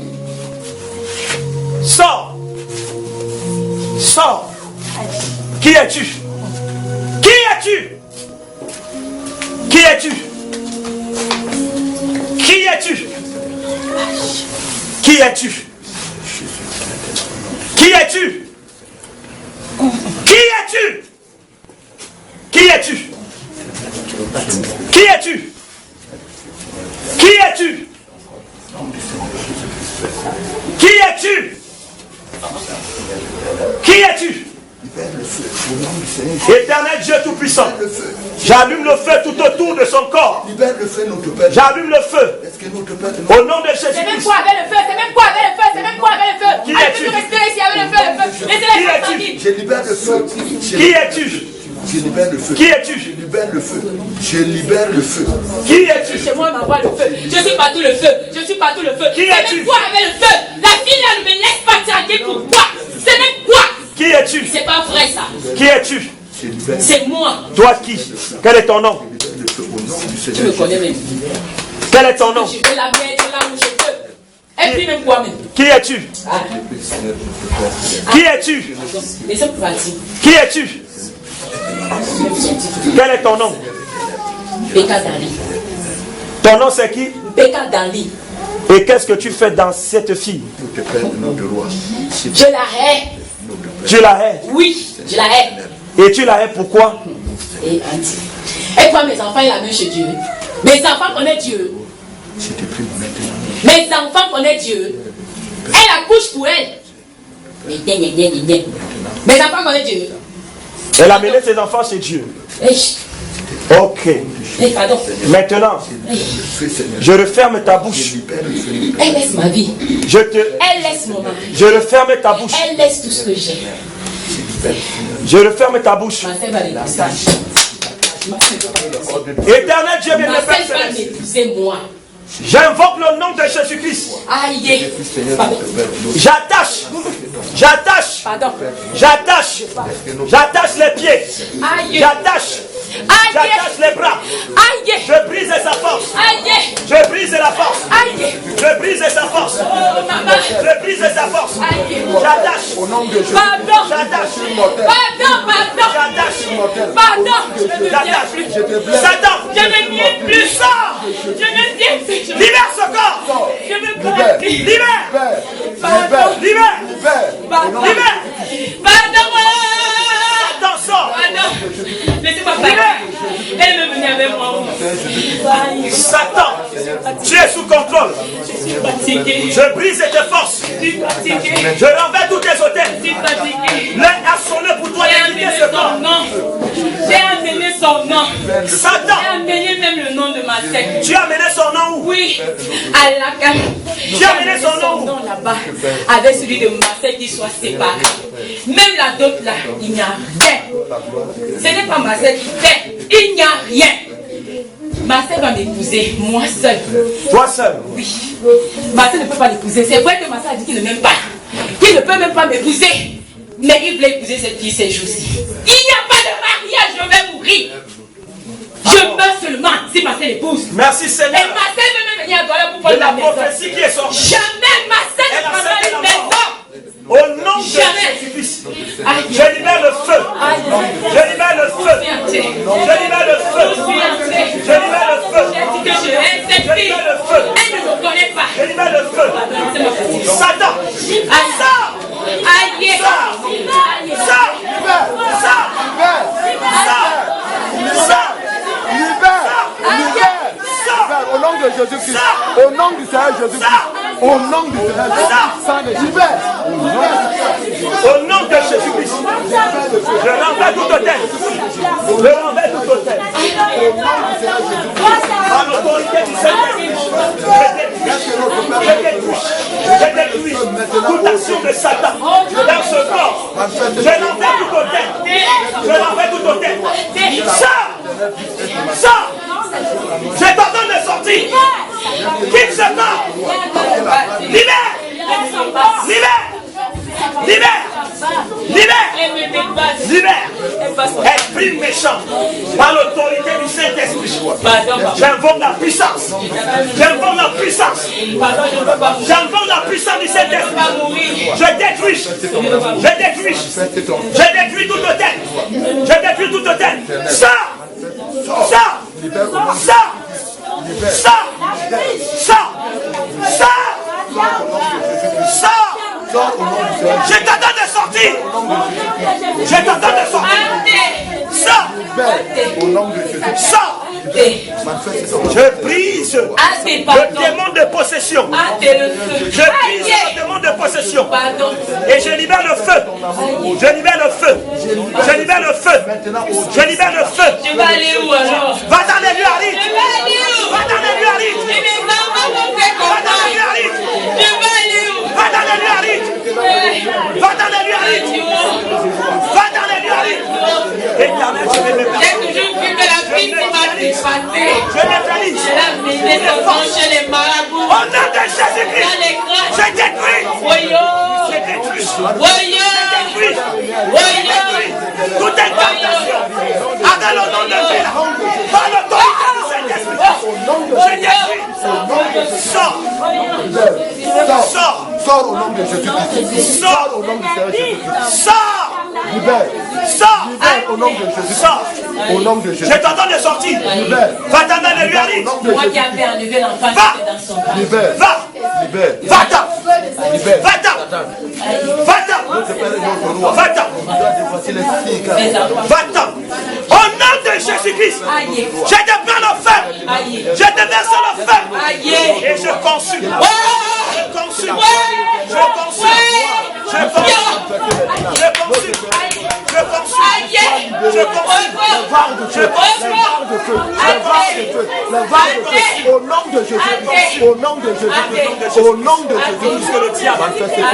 Sors! Sors! Qui es-tu? Qui es-tu? Qui es-tu? Qui es-tu? Qui es-tu? Qui es-tu? Qui es-tu? Qui es-tu? Qui es-tu? Qui es-tu? Qui es-tu? Qui es-tu? Éternel Dieu Tout-Puissant, j'allume le feu tout autour de son corps. J'allume le feu au nom de Jésus. C'est même quoi avec le feu? C'est même quoi avec le feu? C'est même quoi avec le feu? Qui es-tu? Je libère le feu. Qui es-tu? Je libère le feu. Qui es-tu? Je libère le feu. Je libère le feu. Qui es-tu? Chez moi, m'envoie le feu. Je suis partout le feu. Je suis partout le feu. Qui c'est es-tu? même quoi avec le feu? La fille là ne me laisse pas tranquille. Pourquoi? C'est même quoi? Qui es-tu? C'est pas vrai ça. Qui es-tu? C'est moi. Toi qui? Quel est ton nom? Tu me connais même. Quel est ton nom? Je veux la mettre là où je veux. Et puis même quoi même. Qui es-tu? Qui es-tu? Laissez-moi partir. Qui es-tu? Quel est ton nom? Beka Dali. Ton nom c'est qui? Beka Dali. Et qu'est-ce que tu fais dans cette fille? Je la hais. Tu la hais? Oui, je la hais. Et tu la hais pourquoi? Et Andy. Et toi, mes enfants, ils la mettent chez Dieu. Mes enfants connaissent Dieu. Mes enfants connaissent Dieu. Elle accouche pour elle. Mes enfants connaissent Dieu. Elle a mené ses enfants chez Dieu. Ok. Pardon. Maintenant, je referme ta bouche. Elle laisse ma vie. Elle laisse mon mari. Je referme ta bouche. Elle laisse tout ce que j'ai. Je referme ta bouche. Éternel Dieu, bien c'est moi. J'invoque le nom de Jésus-Christ. Aïe. J'attache les pieds. J'attache les bras. Je brise sa force. Je brise la force. Je brise sa force. Je brise sa force. J'attache. Pardon. Satan, je ne viens plus. Sors. Je ne viens plus. Libère ce corps. Je veux pas. Libère. Satan, sors. Laissez-moi parler. Elle me venait avec moi. Satan, tu es sous contrôle. Je suis fatiguée. Je brise tes forces. Je suis fatiguée. Je renverse tous tes hôtels. Je suis fatiguée. L'un a sonné pour toi de quitter ce corps. J'ai amené son nom. Satan. J'ai amené même le nom de ma secte. Tu as amené son nom où? Oui, à la carte. Tu as amené son nom où? Là-bas, avec celui de ma secte qui soit séparé. Même la d'autres là, il n'y a rien. Ce n'est pas ma secte qui fait. Il n'y a rien. Ma sœur va m'épouser, moi seule. Toi seule? Oui. Ma sœur ne peut pas l'épouser. C'est vrai que ma sœur a dit qu'il ne m'aime pas. Qu'il ne peut même pas m'épouser. Mais il voulait épouser cette fille ces jours-ci. Il n'y a pas de mariage, je vais mourir. Je meurs seulement si ma sœur l'épouse. Merci Seigneur. Et ma sœur veut même venir à Douala pour prendre la maison. prophétie qui est sortie. Jamais ma sœur ne prendra une maison. Au nom de Jésus-Christ, je libère le feu. Je libère le feu. Je libère le feu. Je libère le feu. Je hais cette fille. Elle ne me connaît pas. Je libère le feu. Satan, sors. Aïe. Au nom de Jésus-Christ, au nom du Seigneur Jésus-Christ, au nom du Seigneur Jésus-Christ, libère. Au nom de Jésus-Christ, je renverse tout hôtel. Je renverse tout hôtel. À l'autorité du Seigneur, détruis toute action de Satan dans ce corps. Je l'envoie tout au tête. Je l'envoie tout au tête. Ça, je t'entends de sortir. Quitte ce corps. Libère. Esprit méchant, par l'autorité du Saint-Esprit, j'invoque la puissance. J'invoque la puissance du Saint-Esprit. Je détruis toute tête. Ça. Je t'attends de sortir. Je brise le démon de possession. Le démon de possession. Et je libère le feu. Je libère le feu. Tu vas aller où alors? Va dans les lieux arides. Va dans les lieux arides. Éternel, j'ai toujours vu que la vie m'a dépassé. Je l'ai mené chez les marabouts. Au nom de Jésus-Christ, je détruis. Toute incantation avec le nom de Dieu, par l'autorité du Saint-Esprit, je détruis. Sors au nom de Jésus-Christ. Sors au nom du Seigneur Jésus-Christ. Libère au nom de Jésus. Au nom de Jésus. Je t'entends de sortir. Va t'entendre de lui aller. Moi qui avais enlevé l'enfant dans son corps. Libère. Va-t'en. Au nom de Jésus-Christ, je te prends le feu. Je te verse le feu. Et je consume. Au nom de Jésus. Au nom de Jésus. Au nom de Jésus. Que le diable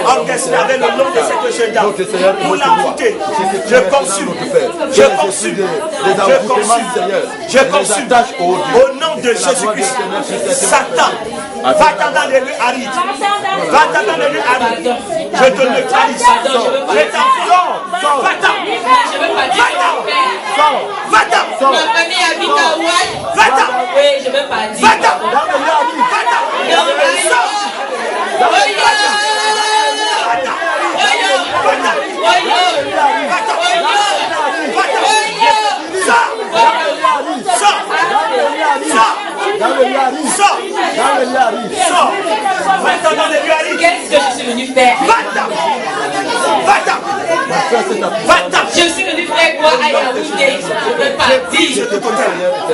orchestré avec le nom de cette jeune dame pour l'envoûter. Je consume. Au nom de Jésus-Christ. Satan, va-t'en dans les lieux arides. Je te neutralise. Va-t'en. Ma famille habite à Ouad. Va-t'en. Oui, je veux pas dire. Va-t'en. Qu'est-ce que je suis venu faire? Je suis venu faire quoi à Yaoundé? Je ne veux pas dire.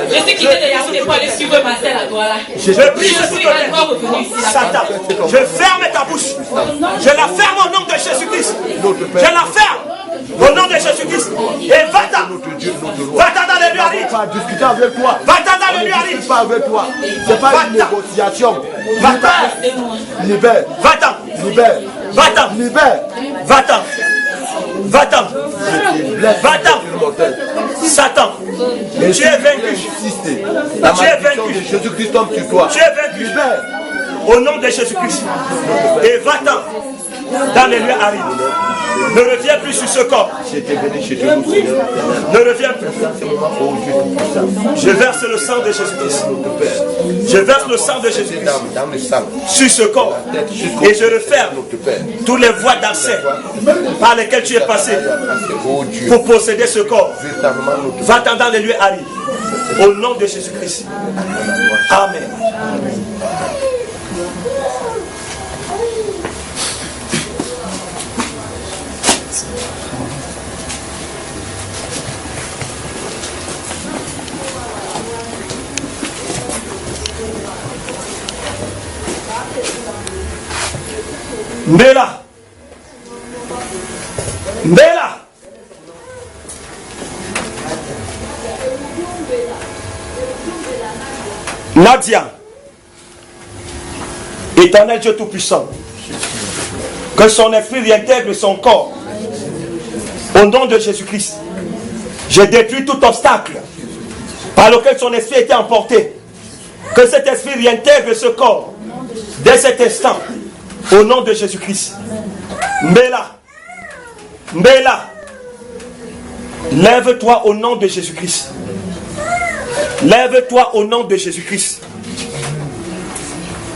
Je suis quitté de Yaoundé pour aller suivre ma sœur à Douala. Je suis encore revenu ici. Satan, je ferme ta bouche. Je la ferme au nom de Jésus-Christ. Je la ferme au nom de Jésus-Christ. Et va-t'en. Va-t'en dans les lieux arides. Pas discuter avec toi. Va-t'en dans les lieux arides. Pas avec toi. C'est pas une négociation. Va-t'en. Libère. Va-t'en. Libère. Va-t'en. Libère. Va-t'en. Va-t'en. Va-t'en. Satan, tu es vaincu. La malédiction de Jésus-Christ tombe sur toi. Tu es vaincu. Au nom de Jésus-Christ. Et va-t'en dans les lieux arides. Ne reviens plus sur ce corps. Ne reviens plus. Je verse le sang de Jésus-Christ. Je verse le sang de Jésus-Christ sur ce corps. Et je referme toutes les voies d'accès par lesquelles tu es passé pour posséder ce corps. Va-t'en dans les lieux arides. Au nom de Jésus-Christ. Amen. Mbela. Nadia. Éternel Dieu Tout-Puissant, que son esprit réintègre son corps. Au nom de Jésus-Christ, je détruis tout obstacle par lequel son esprit a été emporté. Que cet esprit réintègre ce corps dès cet instant. Au nom de Jésus-Christ. Mbela. Mbela. Lève-toi au nom de Jésus-Christ. Lève-toi au nom de Jésus-Christ.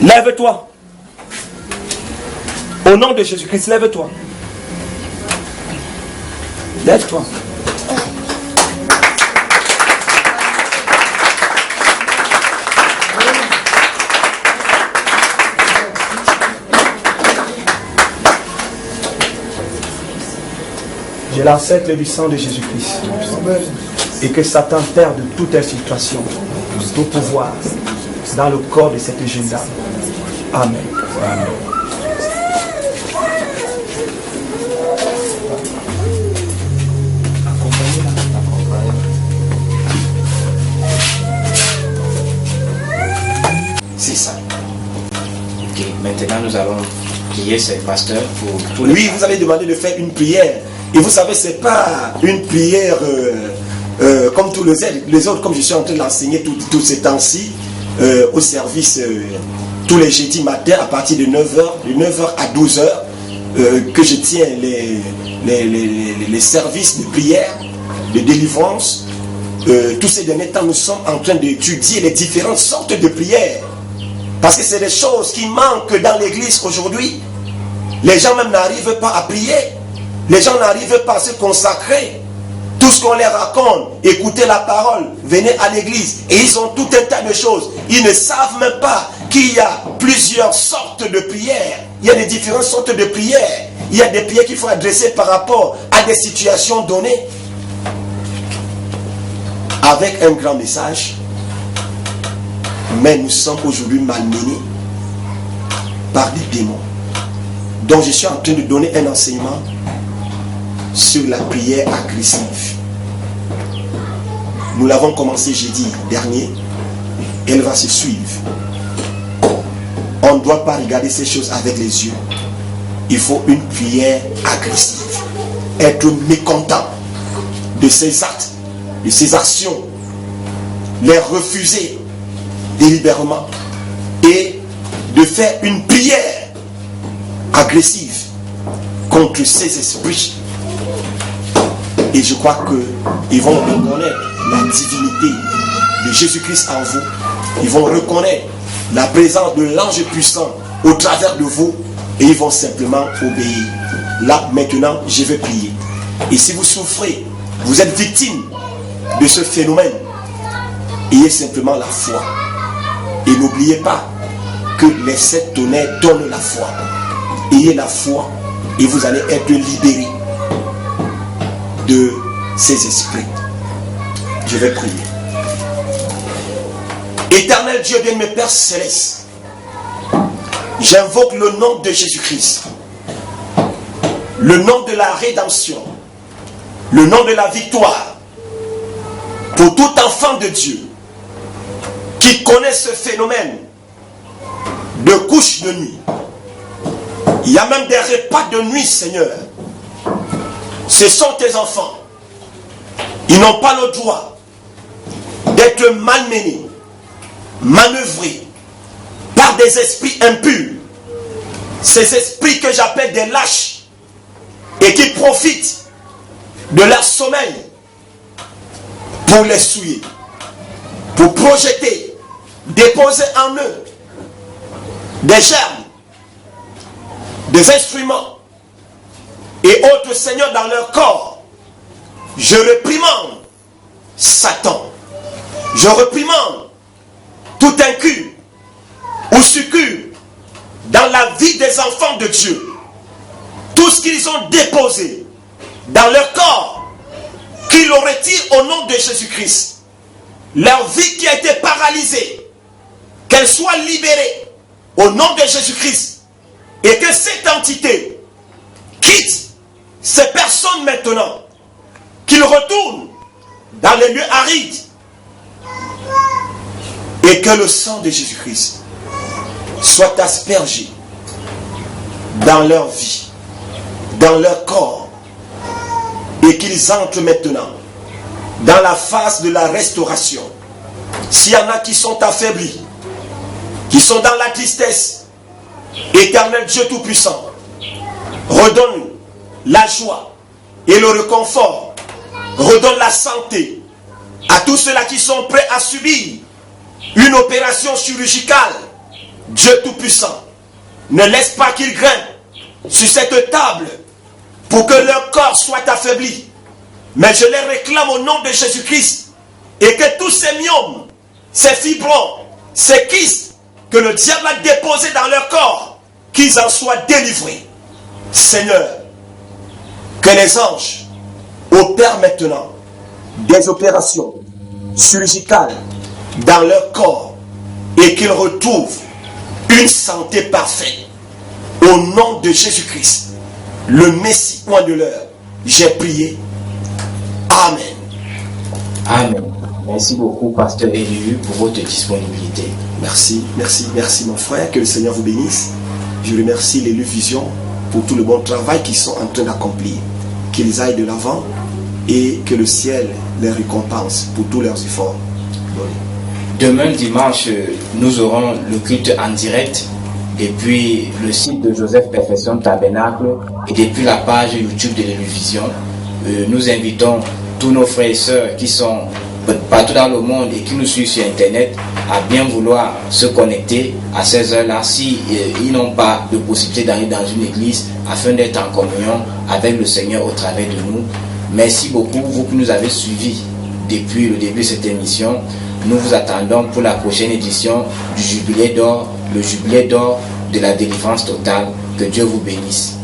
Lève-toi. Au nom de Jésus-Christ, lève-toi. Lève-toi. Je l'encercle du sang de Jésus-Christ. Et que Satan perde de toute infiltration, tout pouvoir dans le corps de cette jeune dame. Amen. Amen. C'est ça. Ok, maintenant nous allons prier ce pasteur pour tous les... Oui, vous avez demandé de faire une prière. Et vous savez, ce n'est pas une prière comme tous les autres, comme je suis en train de l'enseigner tous ces temps-ci, au service tous les jeudis matin à partir de 9h à 12h, que je tiens les services de prière, de délivrance. Tous ces derniers temps, nous sommes en train d'étudier les différentes sortes de prières. Parce que c'est des choses qui manquent dans l'église aujourd'hui. Les gens même n'arrivent pas à prier. Les gens n'arrivent pas à se consacrer. Tout ce qu'on leur raconte, écoutez la parole, venez à l'église. Et ils ont tout un tas de choses. Ils ne savent même pas qu'il y a plusieurs sortes de prières. Il y a des différentes sortes de prières. Il y a des prières qu'il faut adresser par rapport à des situations données. Avec un grand message. Mais nous sommes aujourd'hui malmenés par des démons. Donc je suis en train de donner un enseignement sur la prière agressive. Nous l'avons commencé jeudi dernier. Elle va se suivre. On ne doit pas regarder ces choses avec les yeux. Il faut une prière agressive. Être mécontent de ses actes, de ses actions. Les refuser délibérément. Et de faire une prière agressive contre ces esprits. Et je crois qu'ils vont reconnaître la divinité de Jésus-Christ en vous. Ils vont reconnaître la présence de l'ange puissant au travers de vous. Et ils vont simplement obéir. Là, maintenant, je vais prier. Et si vous souffrez, vous êtes victime de ce phénomène, ayez simplement la foi. Et n'oubliez pas que les 7 tonnerres donnent la foi. Ayez la foi et vous allez être libérés de ces esprits. Je vais prier. Éternel Dieu bien-aimé Père Céleste, j'invoque le nom de Jésus-Christ, le nom de la rédemption, le nom de la victoire, pour tout enfant de Dieu qui connaît ce phénomène de couche de nuit. Il y a même des repas de nuit, Seigneur. Ce sont tes enfants. Ils n'ont pas le droit d'être malmenés, manœuvrés par des esprits impurs. Ces esprits que j'appelle des lâches et qui profitent de leur sommeil pour les souiller, pour projeter, déposer en eux des germes, des instruments et autres, Seigneur, dans leur corps. Je réprimande Satan. Je réprimande tout incur ou succube dans la vie des enfants de Dieu. Tout ce qu'ils ont déposé dans leur corps, qu'ils le retirent au nom de Jésus-Christ. Leur vie qui a été paralysée, qu'elle soit libérée au nom de Jésus-Christ. Et que cette entité quitte ces personnes maintenant, qu'ils retournent dans les lieux arides. Et que le sang de Jésus-Christ soit aspergé dans leur vie, dans leur corps, et qu'ils entrent maintenant dans la phase de la restauration. S'il y en a qui sont affaiblis, qui sont dans la tristesse, Éternel Dieu Tout-Puissant, redonne la joie et le réconfort, redonne la santé à tous ceux-là qui sont prêts à subir une opération chirurgicale. Dieu Tout-Puissant, ne laisse pas qu'ils grimpent sur cette table pour que leur corps soit affaibli. Mais je les réclame au nom de Jésus-Christ, et que tous ces myomes, ces fibrons, ces kystes que le diable a déposés dans leur corps, qu'ils en soient délivrés. Seigneur, que les anges opèrent maintenant des opérations chirurgicales dans leur corps et qu'ils retrouvent une santé parfaite. Au nom de Jésus-Christ, le Messie point de l'heure, j'ai prié. Amen. Amen. Merci beaucoup, Pasteur Élu, pour votre disponibilité. Merci, merci, merci mon frère. Que le Seigneur vous bénisse. Je remercie l'élu Vision pour tout le bon travail qu'ils sont en train d'accomplir. Qu'ils aillent de l'avant et que le ciel les récompense pour tous leurs efforts. Demain dimanche, nous aurons le culte en direct depuis le site de Joseph Perfection Tabernacle et depuis la page YouTube de l'Éluvision. Nous invitons tous nos frères et sœurs qui sont partout dans le monde et qui nous suivent sur Internet à bien vouloir se connecter à ces heures-là si ils n'ont pas de possibilité d'aller dans une église afin d'être en communion avec le Seigneur au travers de nous. Merci beaucoup, vous qui nous avez suivis depuis le début de cette émission. Nous vous attendons pour la prochaine édition du Jubilé d'or, le Jubilé d'or de la délivrance totale. Que Dieu vous bénisse.